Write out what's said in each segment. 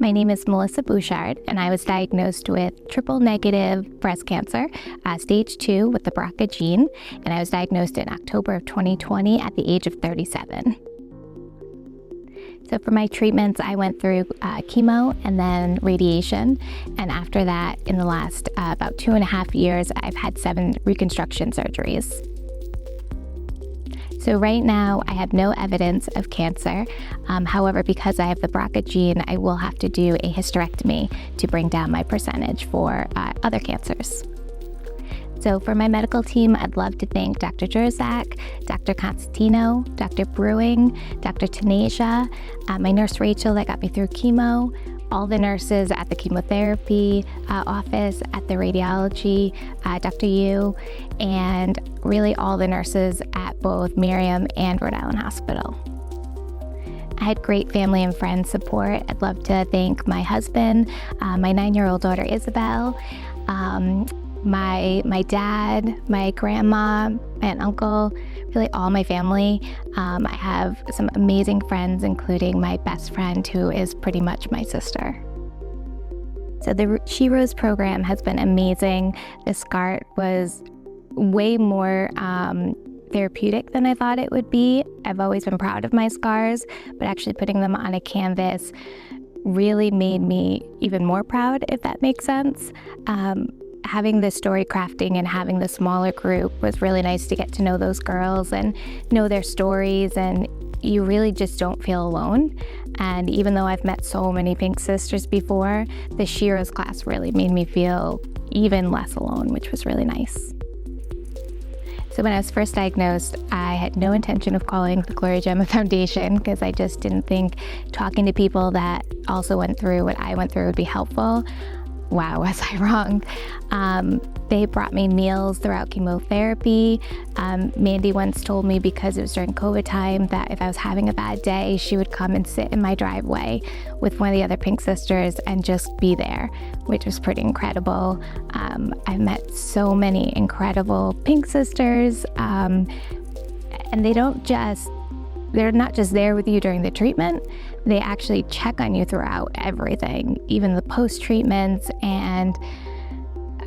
My name is Melissa Bouchard, and I was diagnosed with triple-negative breast cancer, stage 2 with the BRCA gene, and I was diagnosed in October of 2020 at the age of 37. So for my treatments, I went through chemo and then radiation, and after that, in the last about 2.5 years, I've had 7 reconstruction surgeries. So right now, I have no evidence of cancer. However, because I have the BRCA gene, I will have to do a hysterectomy to bring down my percentage for other cancers. So for my medical team, I'd love to thank Dr. Jurzak, Dr. Constantino, Dr. Brewing, Dr. Tanasia, my nurse Rachel that got me through chemo, all the nurses at the chemotherapy office, at the radiology, Dr. Yu, and really all the nurses at both Miriam and Rhode Island Hospital. I had great family and friend support. I'd love to thank my husband, my 9-year-old daughter Isabel, my dad, my grandma, and uncle, really all my family. I have some amazing friends, including my best friend, who is pretty much my sister. So the She Rose program has been amazing. The SCART was way more therapeutic than I thought it would be. I've always been proud of my scars, but actually putting them on a canvas really made me even more proud, if that makes sense. Having the story crafting and having the smaller group was really nice to get to know those girls and know their stories, and you really just don't feel alone. And even though I've met so many Pink Sisters before, the She Rose class really made me feel even less alone, which was really nice. So when I was first diagnosed, I had no intention of calling the Gloria Gemma Foundation because I just didn't think talking to people that also went through what I went through would be helpful. Wow, was I wrong? They brought me meals throughout chemotherapy. Mandy once told me, because it was during COVID time, that if I was having a bad day, she would come and sit in my driveway with one of the other Pink Sisters and just be there, which was pretty incredible. I've met so many incredible Pink Sisters, and they're not just there with you during the treatment, they actually check on you throughout everything, even the post-treatments, and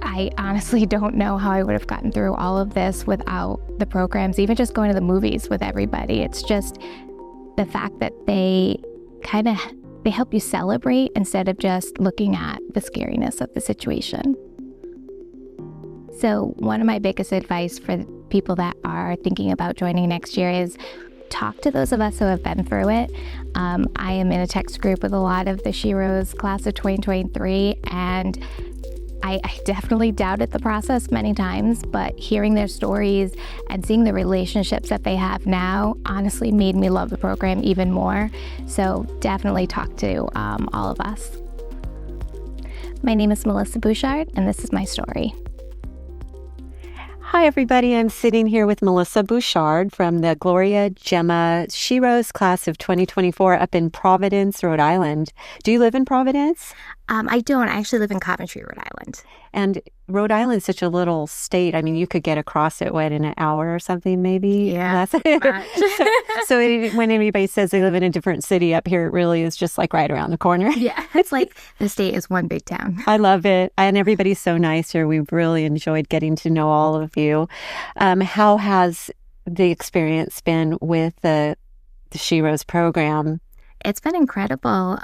I honestly don't know how I would have gotten through all of this without the programs, even just going to the movies with everybody. It's just the fact that they help you celebrate instead of just looking at the scariness of the situation. So one of my biggest advice for people that are thinking about joining next year is talk to those of us who have been through it. I am in a text group with a lot of the She Rose class of 2023, and I definitely doubted the process many times, but hearing their stories and seeing the relationships that they have now honestly made me love the program even more. So definitely talk to all of us. My name is Melissa Bouchard, and this is my story. Hi, everybody. I'm sitting here with Melissa Bouchard from the Gloria Gemma She Rose class of 2024 up in Providence, Rhode Island. Do you live in Providence? I don't. I actually live in Coventry, Rhode Island. And Rhode Island is such a little state. I mean, you could get across it, in an hour or something, maybe? Yeah. so when anybody says they live in a different city up here, it really is just like right around the corner. Yeah. It's like the state is one big town. I love it. And everybody's so nice here. We've really enjoyed getting to know all of you. How has the experience been with the She Rose program? It's been incredible.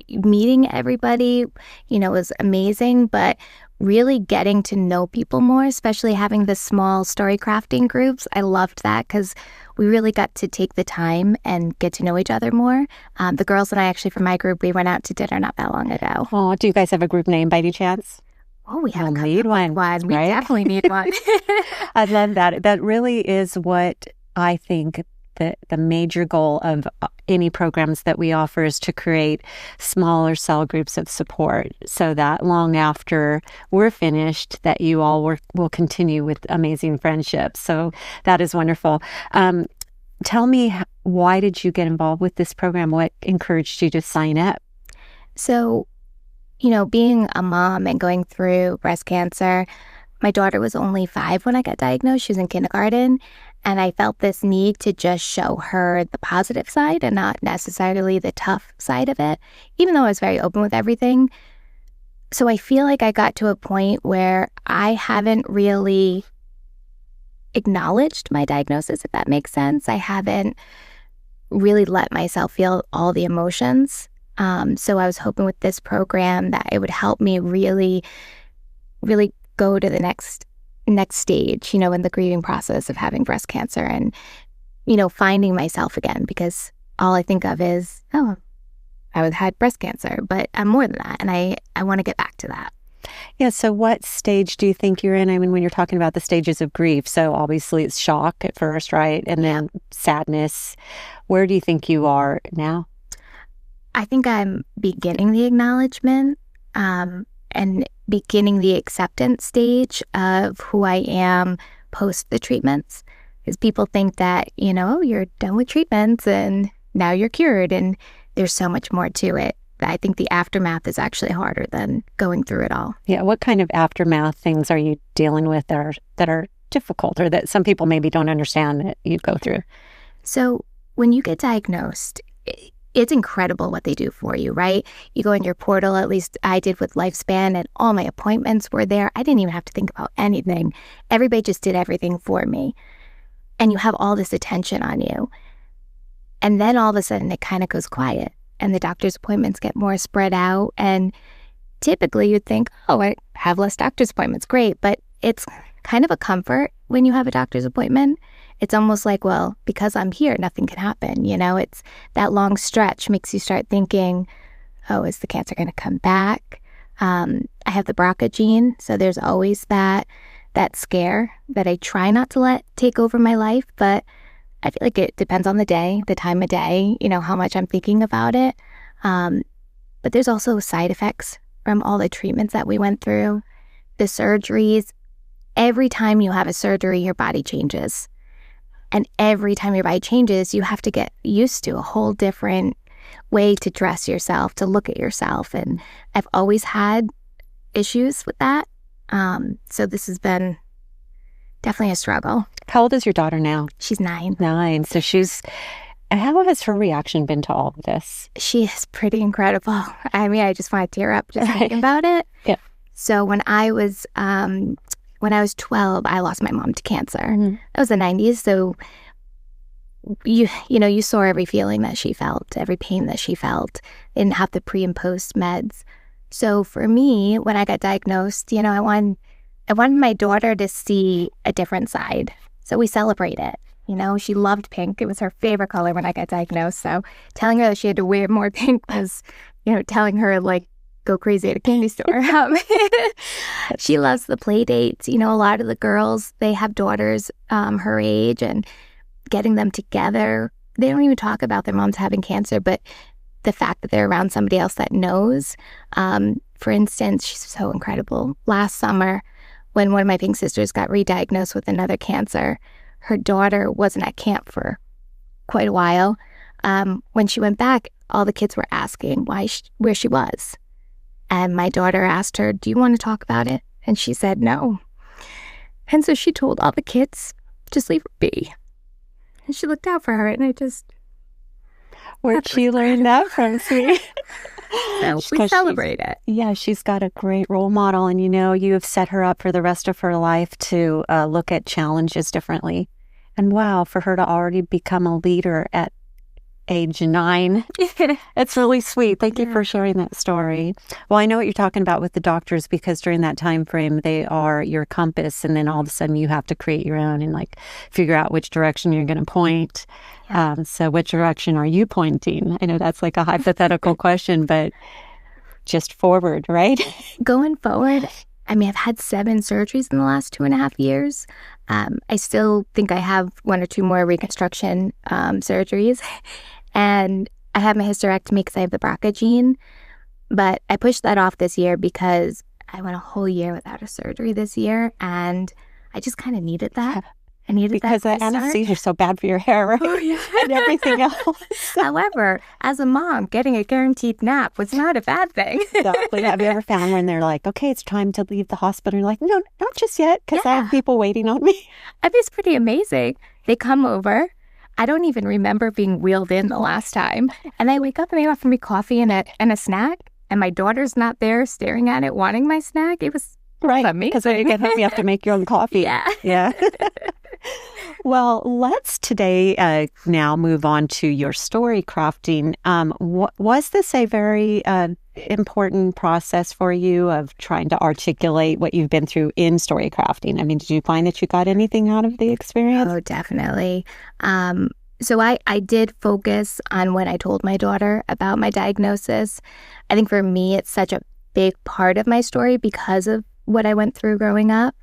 Meeting everybody, was amazing, but really getting to know people more, especially having the small story crafting groups. I loved that because we really got to take the time and get to know each other more. The girls and I, actually, from my group, we went out to dinner not that long ago. Oh, do you guys have a group name by any chance? Oh, we have a need one. We definitely need one. I love that. That really is what I think the major goal of any programs that we offer is to create smaller cell groups of support so that long after we're finished, that you all will continue with amazing friendships. So that is wonderful. Tell me, why did you get involved with this program? What encouraged you to sign up? So, being a mom and going through breast cancer, my daughter was only 5 when I got diagnosed. She was in kindergarten. And I felt this need to just show her the positive side and not necessarily the tough side of it, even though I was very open with everything. So I feel like I got to a point where I haven't really acknowledged my diagnosis, if that makes sense. I haven't really let myself feel all the emotions. So I was hoping with this program that it would help me really, really go to the next stage, in the grieving process of having breast cancer and, finding myself again, because all I think of is, oh, I had breast cancer, but I'm more than that. And I want to get back to that. Yeah. So what stage do you think you're in? I mean, when you're talking about the stages of grief, so obviously it's shock at first, right? And then sadness. Where do you think you are now? I think I'm beginning the acknowledgement and beginning the acceptance stage of who I am post the treatments. Because people think that, you're done with treatments and now you're cured. And there's so much more to it. I think the aftermath is actually harder than going through it all. Yeah. What kind of aftermath things are you dealing with that are difficult, or that some people maybe don't understand that you go through? So when you get diagnosed, it's incredible what they do for you, right? You go in your portal, at least I did with Lifespan, and all my appointments were there. I didn't even have to think about anything. Everybody just did everything for me. And you have all this attention on you. And then all of a sudden it kind of goes quiet and the doctor's appointments get more spread out. And typically you'd think, oh, I have less doctor's appointments. Great. But it's kind of a comfort when you have a doctor's appointment. It's almost like, well, because I'm here, nothing can happen. It's that long stretch makes you start thinking, oh, is the cancer going to come back? I have the BRCA gene. So there's always that scare that I try not to let take over my life. But I feel like it depends on the day, the time of day, how much I'm thinking about it. But there's also side effects from all the treatments that we went through, the surgeries. Every time you have a surgery, your body changes. And every time your body changes, you have to get used to a whole different way to dress yourself, to look at yourself. And I've always had issues with that. So this has been definitely a struggle. How old is your daughter now? She's 9. 9. So how has her reaction been to all of this? She is pretty incredible. I mean, I just want to tear up just thinking about it. Yeah. So when I was 12, I lost my mom to cancer. Mm-hmm. That was the 90s. So you saw every feeling that she felt, every pain that she felt, didn't have the pre and post meds. So for me, when I got diagnosed, I wanted my daughter to see a different side. So we celebrate it. She loved pink. It was her favorite color when I got diagnosed. So telling her that she had to wear more pink was, telling her like, go crazy at a candy store. She loves the play dates. A lot of the girls, they have daughters her age, and getting them together. They don't even talk about their moms having cancer, but the fact that they're around somebody else that knows. For instance, she's so incredible. Last summer, when one of my pink sisters got re-diagnosed with another cancer, her daughter wasn't at camp for quite a while. When she went back, all the kids were asking where she was. And my daughter asked her, do you want to talk about it? And she said no. And so she told all the kids, just leave her be. And she looked out for her, and I just... Where'd she learn that from, sweet? So we celebrate it. Yeah, she's got a great role model. And, you have set her up for the rest of her life to look at challenges differently. And wow, for her to already become a leader at age 9. It's really sweet. Thank you for sharing that story. Well, I know what you're talking about with the doctors, because during that time frame, they are your compass, and then all of a sudden you have to create your own and figure out which direction you're going to point. Yeah. So which direction are you pointing? I know that's like a hypothetical question, but just forward, right? Going forward, I mean, I've had 7 surgeries in the last 2.5 years. I still think I have 1 or 2 more reconstruction surgeries. And I had my hysterectomy because I have the BRCA gene. But I pushed that off this year because I went a whole year without a surgery this year. And I just kind of needed that. I needed because that. Because the anesthesia is so bad for your hair, right? Oh, yeah. And everything else. However, as a mom, getting a guaranteed nap was not a bad thing. Exactly. Have you ever found when they're like, okay, it's time to leave the hospital? And you're like, no, not just yet, because I have people waiting on me. I mean, it's pretty amazing. They come over. I don't even remember being wheeled in the last time. And I wake up and they offer me coffee and a snack. And my daughter's not there staring at it, wanting my snack. It was Right, because when you get home, you have to make your own coffee. Yeah. Well, let's today now move on to your story crafting. Was this a very important process for you of trying to articulate what you've been through in story crafting? I mean, did you find that you got anything out of the experience? Oh, definitely. So I did focus on when I told my daughter about my diagnosis. I think for me, it's such a big part of my story because of what I went through growing up.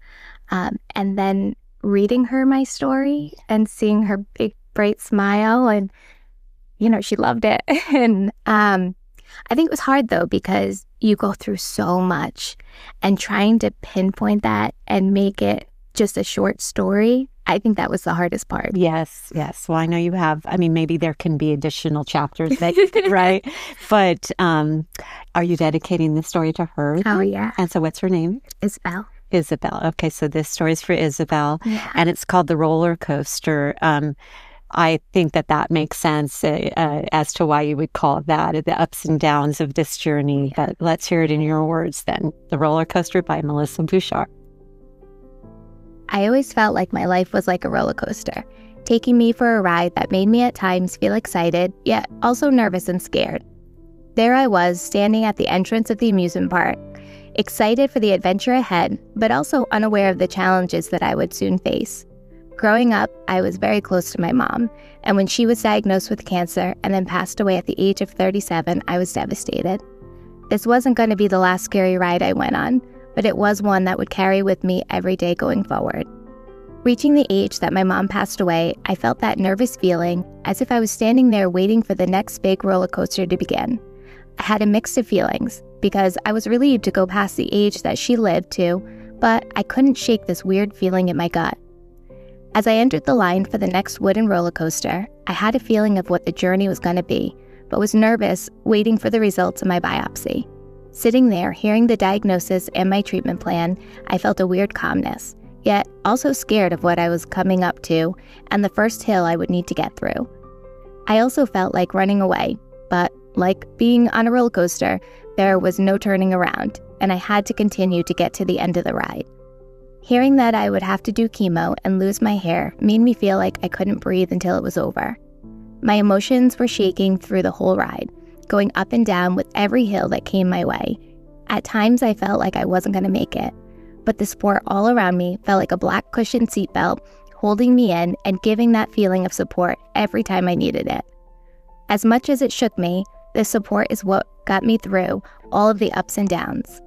And then reading her my story and seeing her big, bright smile, and, she loved it. And I think it was hard, though, because you go through so much, and trying to pinpoint that and make it just a short story, I think that was the hardest part. Yes. Well, I know you have. I mean, maybe there can be additional chapters that you could write. But are you dedicating this story to her? Oh, yeah. And so what's her name? Isabel. Okay, so this story is for Isabel, Yeah. and it's called The Roller Coaster. I think that makes sense as to why you would call it that, the ups and downs of this journey. But let's hear it in your words then. The Roller Coaster by Melissa Bouchard. I always felt like my life was like a roller coaster, taking me for a ride that made me at times feel excited, yet also nervous and scared. There I was, standing at the entrance of the amusement park, excited for the adventure ahead, but also unaware of the challenges that I would soon face. Growing up, I was very close to my mom, and when she was diagnosed with cancer and then passed away at the age of 37, I was devastated. This wasn't going to be the last scary ride I went on, but it was one that would carry with me every day going forward. Reaching the age that my mom passed away, I felt that nervous feeling as if I was standing there waiting for the next big roller coaster to begin. I had a mix of feelings because I was relieved to go past the age that she lived to, but I couldn't shake this weird feeling in my gut. As I entered the line for the next wooden roller coaster, I had a feeling of what the journey was going to be, but was nervous waiting for the results of my biopsy. Sitting there, hearing the diagnosis and my treatment plan, I felt a weird calmness, yet also scared of what I was coming up to and the first hill I would need to get through. I also felt like running away, but like being on a roller coaster, there was no turning around, and I had to continue to get to the end of the ride. Hearing that I would have to do chemo and lose my hair made me feel like I couldn't breathe until it was over. My emotions were shaking through the whole ride, going up and down with every hill that came my way. At times I felt like I wasn't going to make it, but the support all around me felt like a black cushioned seatbelt holding me in and giving that feeling of support every time I needed it. As much as it shook me, this support is what got me through all of the ups and downs.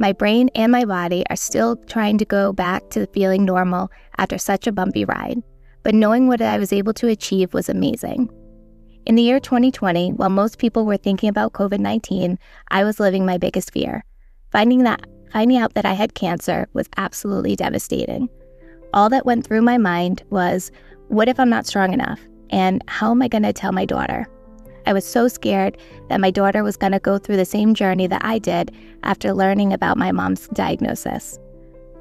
My brain and my body are still trying to go back to feeling normal after such a bumpy ride, but knowing what I was able to achieve was amazing. In the year 2020, while most people were thinking about COVID-19, I was living my biggest fear. Finding out that I had cancer was absolutely devastating. All that went through my mind was, what if I'm not strong enough? And how am I going to tell my daughter? I was so scared that my daughter was going to go through the same journey that I did after learning about my mom's diagnosis.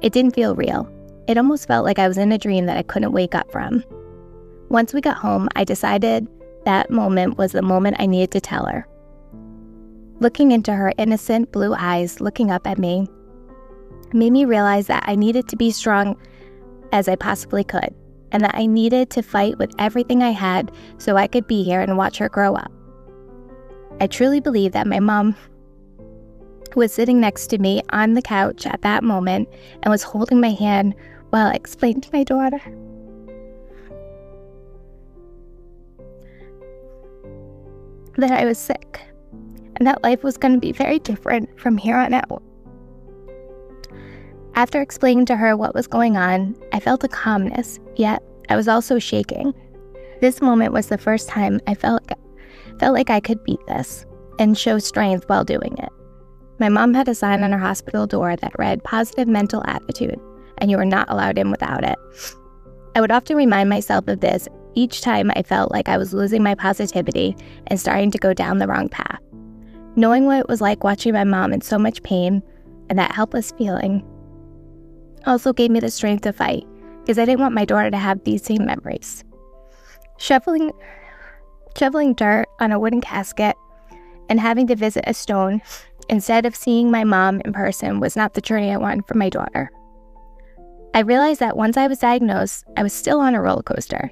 It didn't feel real. It almost felt like I was in a dream that I couldn't wake up from. Once we got home, I decided that moment was the moment I needed to tell her. Looking into her innocent blue eyes looking up at me made me realize that I needed to be strong as I possibly could, and that I needed to fight with everything I had so I could be here and watch her grow up. I truly believe that my mom was sitting next to me on the couch at that moment and was holding my hand while I explained to my daughter that I was sick and that life was going to be very different from here on out. After explaining to her what was going on, I felt a calmness, yet I was also shaking. This moment was the first time I felt like I could beat this and show strength while doing it. My mom had a sign on her hospital door that read "Positive Mental Attitude," and you were not allowed in without it. I would often remind myself of this each time I felt like I was losing my positivity and starting to go down the wrong path. Knowing what it was like watching my mom in so much pain and that helpless feeling also gave me the strength to fight, because I didn't want my daughter to have these same memories. Shoveling dirt on a wooden casket and having to visit a stone instead of seeing my mom in person was not the journey I wanted for my daughter. I realized that once I was diagnosed, I was still on a roller coaster,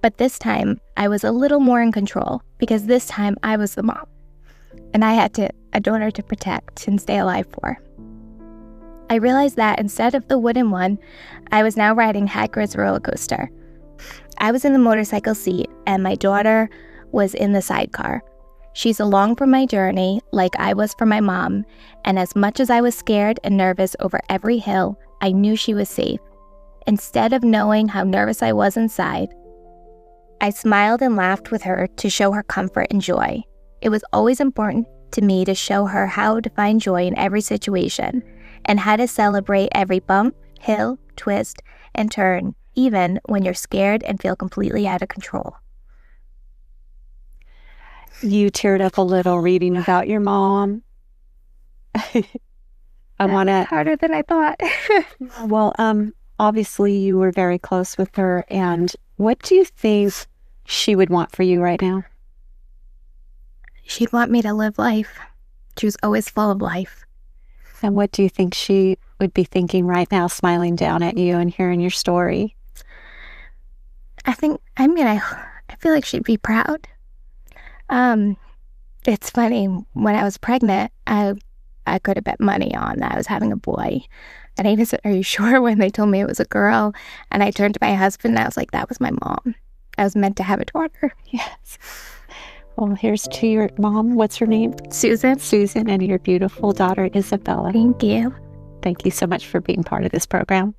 but this time I was a little more in control because this time I was the mom, and I had a daughter to protect and stay alive for. I realized that instead of the wooden one, I was now riding Hagrid's roller coaster. I was in the motorcycle seat, and my daughter was in the sidecar. She's along for my journey like I was for my mom, and as much as I was scared and nervous over every hill, I knew she was safe. Instead of knowing how nervous I was inside, I smiled and laughed with her to show her comfort and joy. It was always important to me to show her how to find joy in every situation and how to celebrate every bump, hill, twist, and turn, even when you're scared and feel completely out of control. You teared up a little reading about your mom. Harder than I thought. Well, obviously you were very close with her, and what do you think she would want for you right now? She'd want me to live life. She was always full of life. And what do you think she would be thinking right now, smiling down at you and hearing your story? I feel like she'd be proud. It's funny, when I was pregnant, I could have bet money on that I was having a boy. And I said, "Are you sure?" when they told me it was a girl. And I turned to my husband and I was like, that was my mom. I was meant to have a daughter. Yes. Well, here's to your mom. What's her name? Susan. Susan, and your beautiful daughter, Isabella. Thank you. Thank you so much for being part of this program.